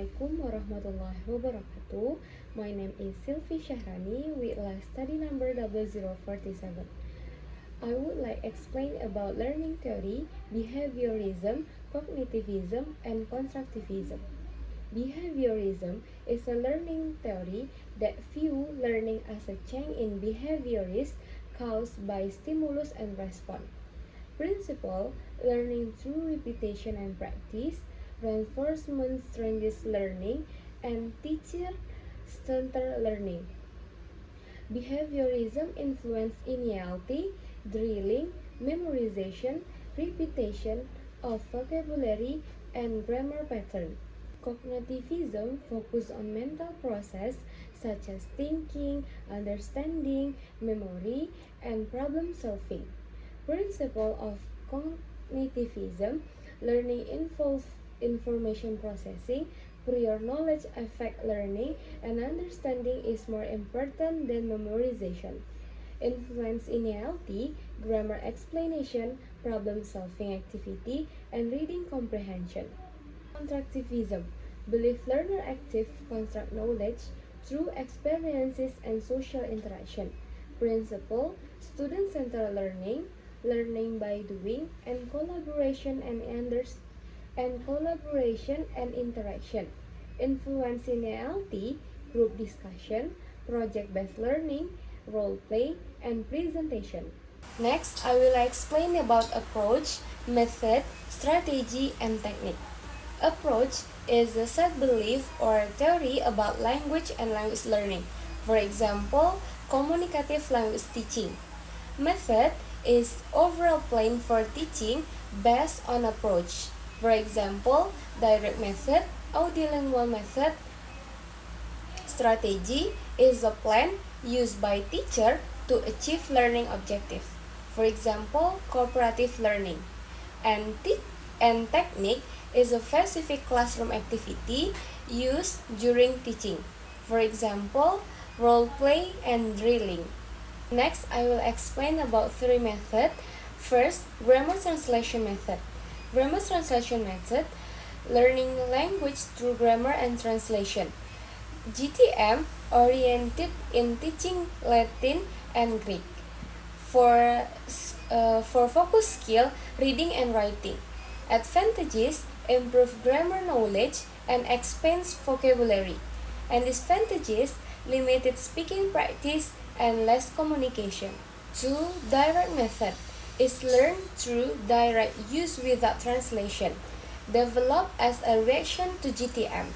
Assalamualaikum warahmatullahi wabarakatuh. My name is Sylvie Shahrani with life study number 0047. I would like explain about learning theory, behaviorism, cognitivism, and constructivism. Behaviorism is a learning theory that view learning as a change in behaviors caused by stimulus and response. Principle: learning through repetition and practice, reinforcement strengthens learning, and teacher-centered learning. Behaviorism influence initiality, drilling, memorization, repetition of vocabulary, and grammar pattern. Cognitivism focus on mental process such as thinking, understanding, memory, and problem solving. Principle of cognitivism: learning involves information processing, prior knowledge affect learning, and understanding is more important than memorization. Influence initiality, grammar explanation, problem solving activity, and reading comprehension. Constructivism: belief learner active construct knowledge through experiences and social interaction. Principle: student-centered learning, learning by doing, and collaboration and interaction. Influentiality, group discussion, project-based learning, role play, and presentation. Next, I will explain about approach, method, strategy, and technique. Approach is a set belief or theory about language and language learning. For example, communicative language teaching. Method is overall plan for teaching based on approach. For example, direct method, audiolingual method. Strategy is a plan used by teacher to achieve learning objective. For example, cooperative learning. And technique is a specific classroom activity used during teaching. For example, role play and drilling. Next, I will explain about three methods. First, grammar translation method. Grammar translation method, learning language through grammar and translation. GTM, oriented in teaching Latin and Greek. For focus skill, reading and writing. Advantages: improve grammar knowledge and expands vocabulary. And disadvantages: limited speaking practice and less communication. 2. Direct method is learned through direct use without translation, developed as a reaction to GTM.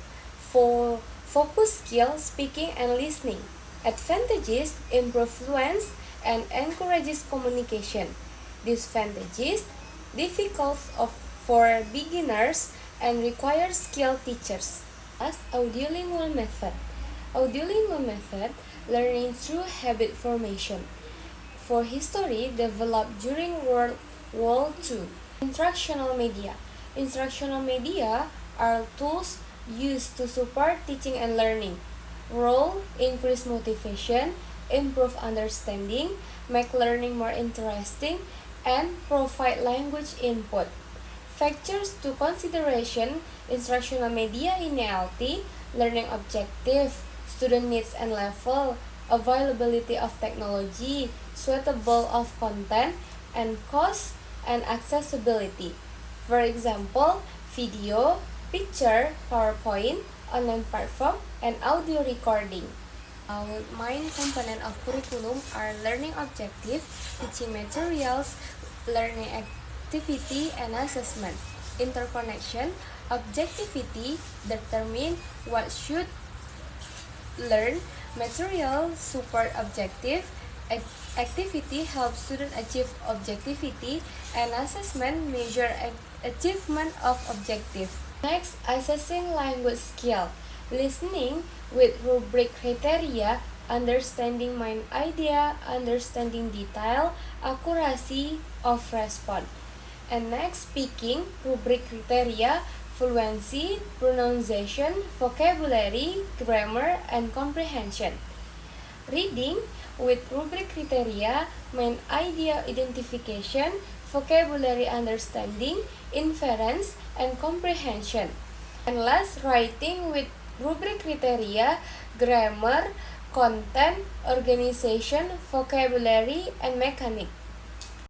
For focus skill, speaking and listening. Advantages: improve fluence and encourages communication. Disadvantages: difficult for beginners and requires skilled teachers. As audiolingual method. Audiolingual method, learning through habit formation. For history, developed during World War II. Instructional media. Instructional media are tools used to support teaching and learning. Role: increase motivation, improve understanding, make learning more interesting, and provide language input. Factors to consideration: instructional media initiality, learning objective, student needs and level, availability of technology, suitable of content, and cost and accessibility. For example, video, picture, PowerPoint, online platform, and audio recording. Main component of curriculum are learning objective, teaching materials, learning activity, and assessment. Interconnection: objectivity determine what should learn, material support objective, activity helps student achieve objectivity, and assessment measure achievement of objective. Next, assessing language skill. Listening with rubric criteria, understanding main idea, understanding detail, accuracy of response. And next, speaking, rubric criteria, fluency, pronunciation, vocabulary, grammar, and comprehension. Reading with rubric criteria, main idea identification, vocabulary understanding, inference, and comprehension. And last, writing with rubric criteria, grammar, content, organization, vocabulary, and mechanic.